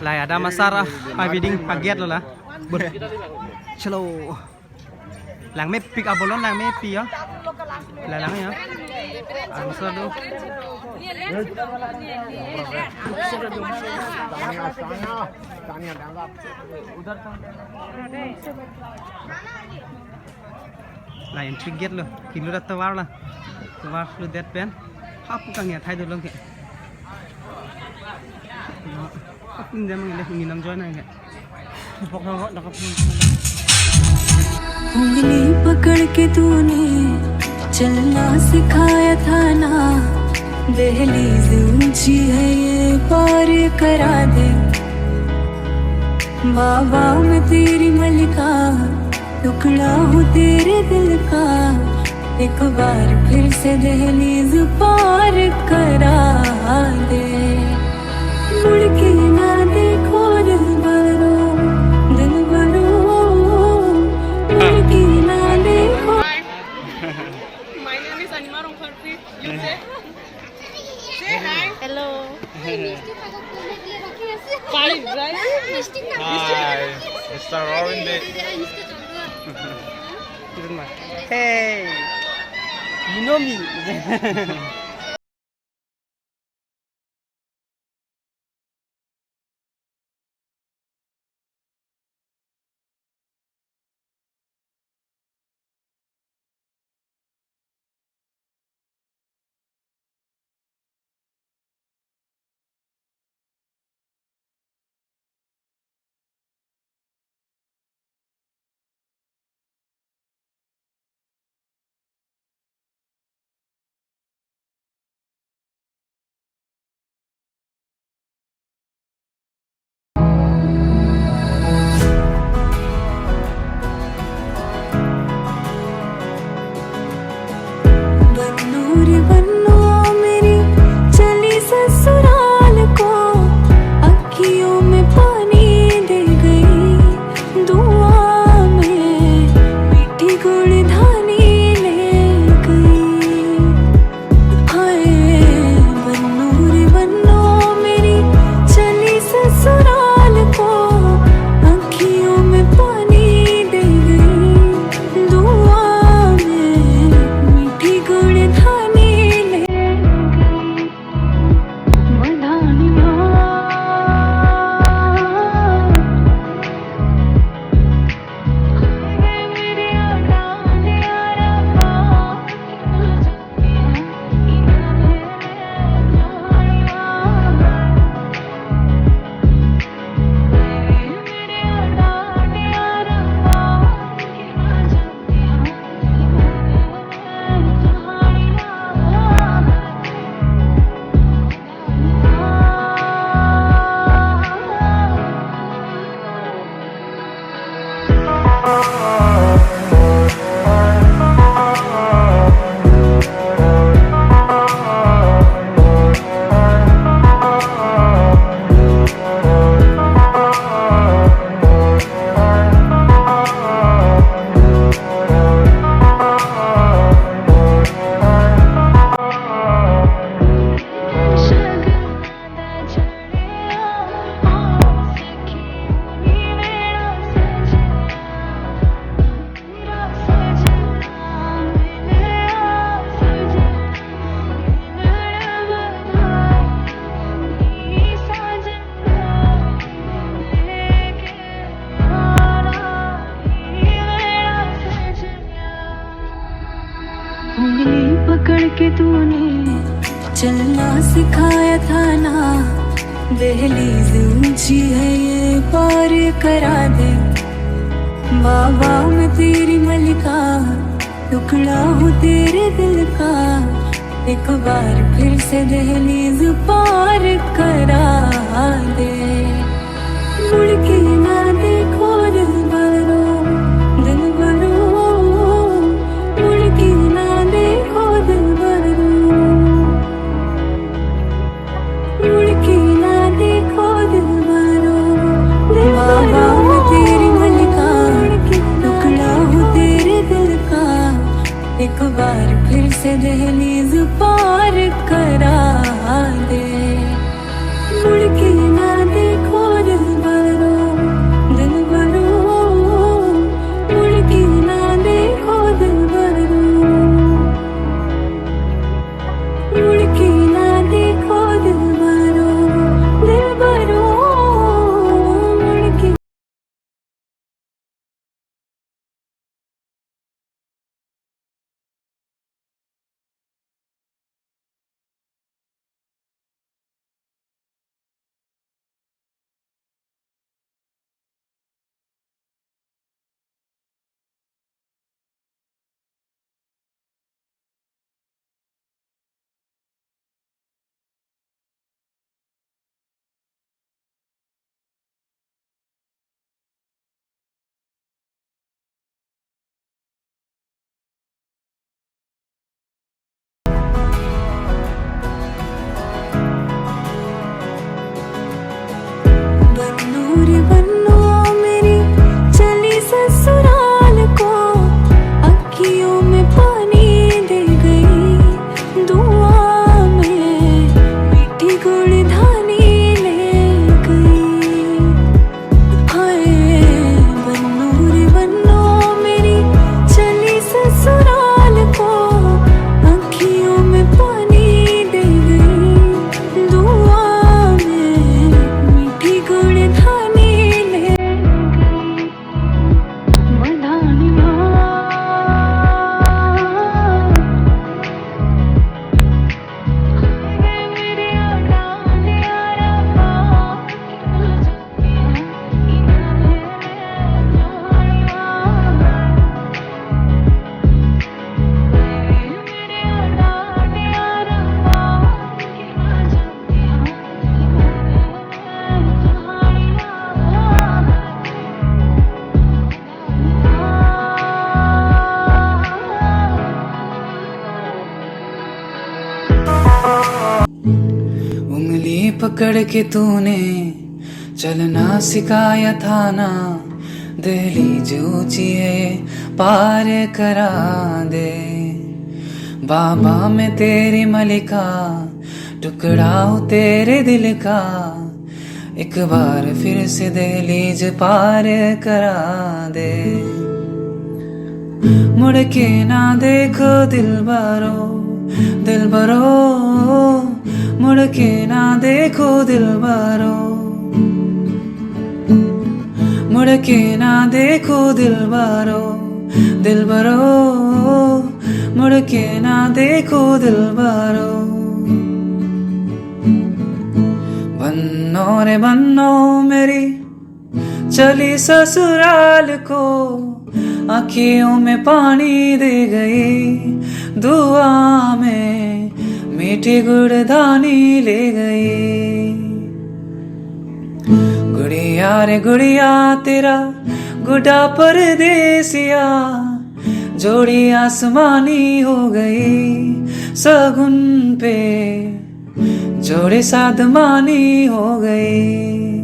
Lại ada masalah wedding paget lah boleh chalo lang me pick up bolon lang me pi ya lang ya answer do là entry gate lo kilo rat tawar la lo that pen hap kang ya thai do long ke apun jam ngene ngi nam join nge pok na nak उंगली पकड़ के तूने चलना सिखाया था ना दहलीज ऊंची है ये पार करा दे बाबा मैं तेरी मलिका टुकड़ा हूँ तेरे दिल का एक बार फिर से दहलीज पार करा दे मुड़ के ना देखो दिल भरो मुड़ के ना देखो My name is Anima Rongkharti. You say? Say hi. Hello. Five, right? Hi, Mr. Orange. hey you know me के तूने चलना सिखाया था ना दहलीज ऊंची है ये पार करा दे बाबा मैं तेरी मलिका टुकड़ा हूँ तेरे दिल का एक बार फिर से दहलीज पार करा दे मुड़ के ना देखो दिल भरो मुड़ के ना देखो दिल भरो मुड़ के ना देखो दिल भरो बाबा मैं तेरी मलिका टुकड़ा हूँ तेरे दिल का एक बार फिर से दहलीज पार करा दे मुड़ के ना देखो उंगली पकड़ के तूने चलना सिखाया था ना, दहलीज ऊंची है पार करा दे। बाबा मैं तेरी मलिका, टुकड़ा हूँ तेरे दिल का, एक बार फिर से दहलीज पार करा दे। मुड़ के ना देखो दिलबरो, दिलबरो, मुड़ के ना देखो दिलबरो, मुड़ के ना देखो दिलबरो, दिलबरो, मुड़ के ना देखो दिलबरो। बन्नो रे बन्नो मेरी चली ससुराल को, आँखियों में पानी दे गई, दुआ में मीठी गुड़दानी ले गई। गुड़िया रे गुड़िया तेरा गुड्डा परदेसिया, जोड़ी आसमानी हो गई, सगुन पे जोड़ी सादमानी हो गई।